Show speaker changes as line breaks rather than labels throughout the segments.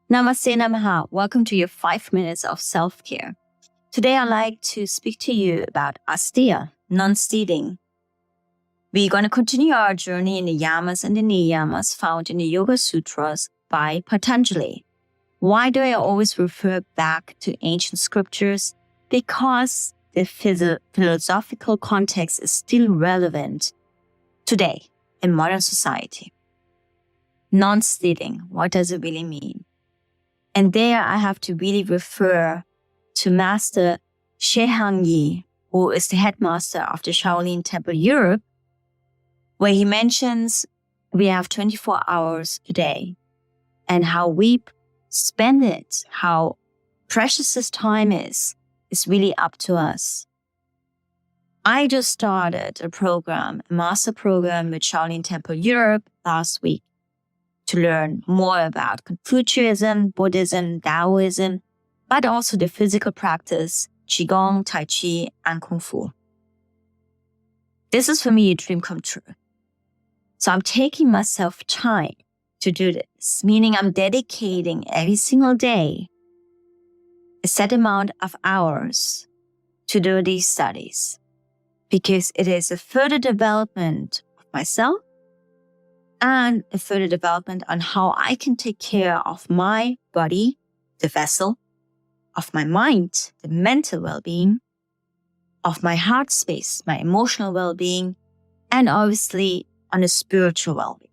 Namaste Namaha. Welcome to your 5 minutes of self-care. Today I'd like to speak to you about asteya, non-stealing. We're going to continue our journey in the yamas and the niyamas found in the Yoga Sutras by Patanjali. Why do I always refer back to ancient scriptures? Because the philosophical context is still relevant today in modern society. Non-stealing, what does it really mean? And there I have to really refer to Master Shehang, who is the headmaster of the Shaolin Temple Europe, where he mentions we have 24 hours a day and how we spend it, how precious this time is really up to us. I just started a master program with Shaolin Temple Europe last week to learn more about Confucianism, Buddhism, Taoism, but also the physical practice, Qigong, Tai Chi, and Kung Fu. This is for me a dream come true. So I'm taking myself time to do this, meaning I'm dedicating every single day a set amount of hours to do these studies, because it is a further development of myself and a further development on how I can take care of my body, the vessel, of my mind, the mental well-being, of my heart space, my emotional well-being, and obviously on a spiritual well-being.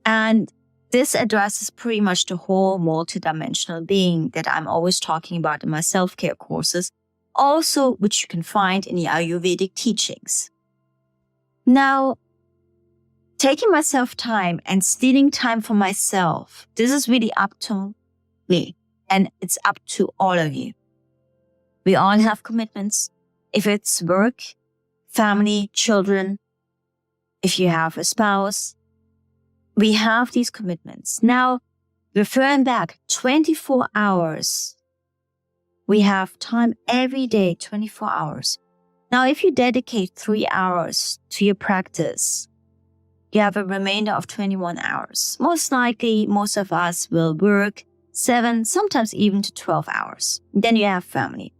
And this addresses pretty much the whole multidimensional being that I'm always talking about in my self-care courses, also which you can find in the Ayurvedic teachings. Now, taking myself time and stealing time for myself, this is really up to me, and it's up to all of you. We all have commitments. If it's work, family, children, if you have a spouse, we have these commitments. Now, referring back 24 hours, we have time every day, 24 hours. Now, if you dedicate 3 hours to your practice, you have a remainder of 21 hours. Most likely, most of us will work 7, sometimes even to 12 hours. Then you have family.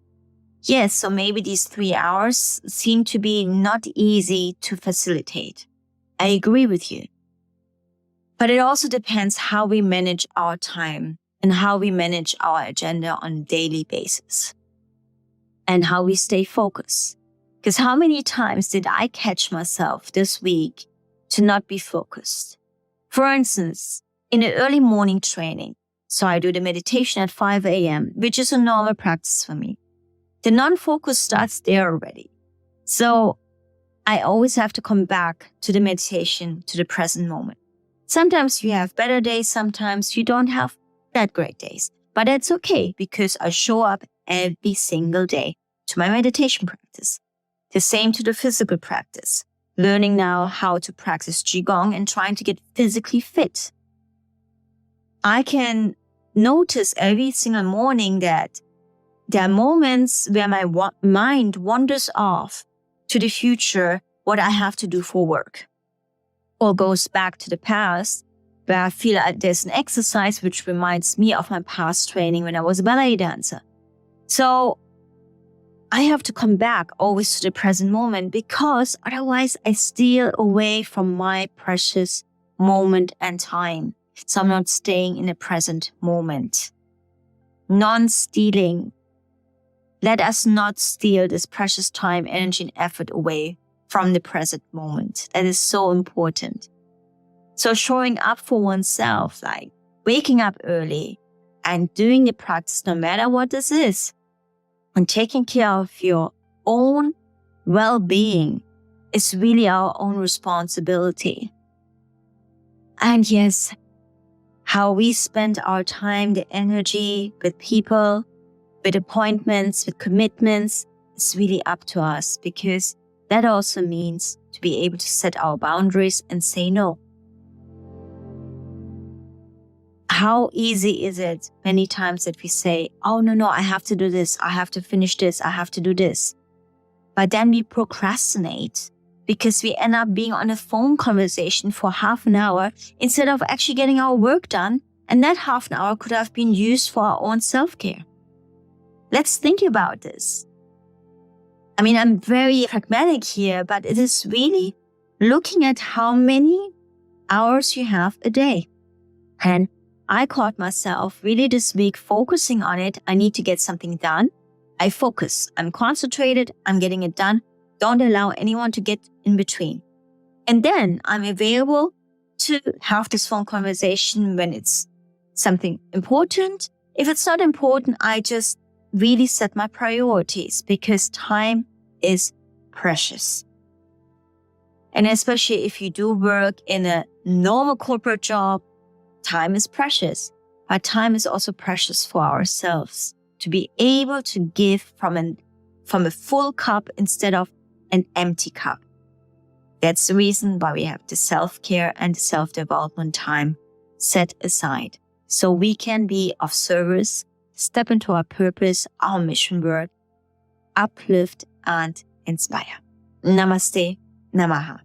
Yes, so maybe these 3 hours seem to be not easy to facilitate. I agree with you. But it also depends how we manage our time and how we manage our agenda on a daily basis and how we stay focused. Because how many times did I catch myself this week to not be focused? For instance, in the early morning training, so I do the meditation at 5 a.m., which is a normal practice for me. The non-focus starts there already. So I always have to come back to the meditation, to the present moment. Sometimes you have better days, sometimes you don't have that great days. But that's okay, because I show up every single day to my meditation practice. The same to the physical practice. Learning now how to practice Qigong and trying to get physically fit. I can notice every single morning that there are moments where my mind wanders off to the future, what I have to do for work. Or goes back to the past, where I feel like there's an exercise which reminds me of my past training when I was a ballet dancer. So I have to come back always to the present moment, because otherwise I steal away from my precious moment and time. So I'm not staying in the present moment. Non-stealing. Let us not steal this precious time, energy, and effort away from the present moment. That is so important. So showing up for oneself, like waking up early and doing the practice no matter what this is, and taking care of your own well-being is really our own responsibility. And yes, how we spend our time, the energy with people, with appointments, with commitments, is really up to us, because that also means to be able to set our boundaries and say no. How easy is it many times that we say, oh, no, I have to do this. I have to finish this. I have to do this. But then we procrastinate because we end up being on a phone conversation for half an hour instead of actually getting our work done And that half an hour could have been used for our own self-care. Let's think about this. I mean, I'm very pragmatic here, but it is really looking at how many hours you have a day. And I caught myself really this week focusing on it. I need to get something done. I focus. I'm concentrated. I'm getting it done. Don't allow anyone to get in between. And then I'm available to have this phone conversation when it's something important. If it's not important, I just really set my priorities because time is precious. And especially if you do work in a normal corporate job, time is precious. But time is also precious for ourselves to be able to give from a full cup instead of an empty cup. That's the reason why we have the self-care and the self-development time set aside so we can be of service, step into our purpose, our mission work, uplift and inspire. Namaste, Namaha.